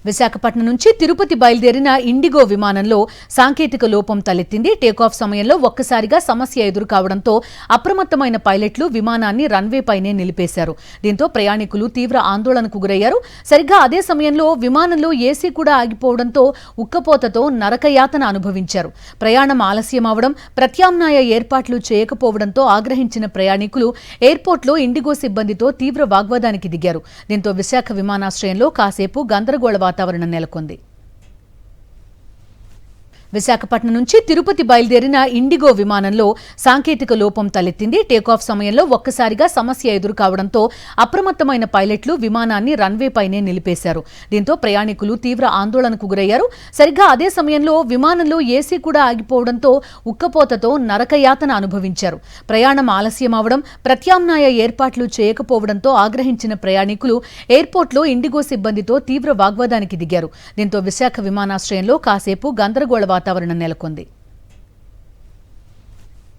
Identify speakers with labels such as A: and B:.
A: విశాఖపట్నం నుంచి తిరుపతి బయలుదేరిన ఇండిగో విమానంలో సాంకేతిక లోపం తలెత్తింది. టేకాఫ్ సమయంలో ఒక్కసారిగా సమస్య ఎదురు కావడంతో అప్రమత్తమైన పైలట్లు విమానాన్ని రన్వే పైనే నిలిపేశారు. దీంతో ప్రయాణికులు తీవ్ర ఆందోళనకు గురయ్యారు. సరిగ్గా అదే సమయంలో విమానంలో ఏసీ కూడా ఆగిపోవడంతో ఉక్కపోతతో నరకయాతన అనుభవించారు. ప్రయాణం ఆలస్యం అవడం, ప్రత్యామ్నాయ ఏర్పాట్లు చేయకపోవడంతో ఆగ్రహించిన ప్రయాణికులు ఎయిర్పోర్ట్లో ఇండిగో సిబ్బందితో తీవ్ర వాగ్వాదానికి దిగారు. దీంతో విశాఖ విమానాశ్రయంలో కాసేపు గందరగోళ వాతావరణం నెలకొంది. విశాఖపట్నం నుంచి తిరుపతి బయలుదేరిన ఇండిగో విమానంలో సాంకేతిక లోపం తలెత్తింది. టేకాఫ్ సమయంలో ఒక్కసారిగా సమస్య ఎదురు కావడంతో అప్రమత్తమైన పైలట్లు విమానాన్ని రన్వే పైనే నిలిపేశారు. దీంతో ప్రయాణికులు తీవ్ర ఆందోళనకు గురయ్యారు. సరిగ్గా అదే సమయంలో విమానంలో ఏసీ కూడా ఆగిపోవడంతో ఉక్కపోతతో నరకయాతన అనుభవించారు. ప్రయాణం ఆలస్యం అవడం, ప్రత్యామ్నాయ ఏర్పాట్లు చేయకపోవడంతో ఆగ్రహించిన ప్రయాణికులు ఎయిర్పోర్ట్లో ఇండిగో సిబ్బందితో తీవ్ర వాగ్వాదానికి దిగారు. దీంతో విశాఖ విమానాశ్రయంలో కాసేపు గందరగోళ వాతావరణం నెలకొంది.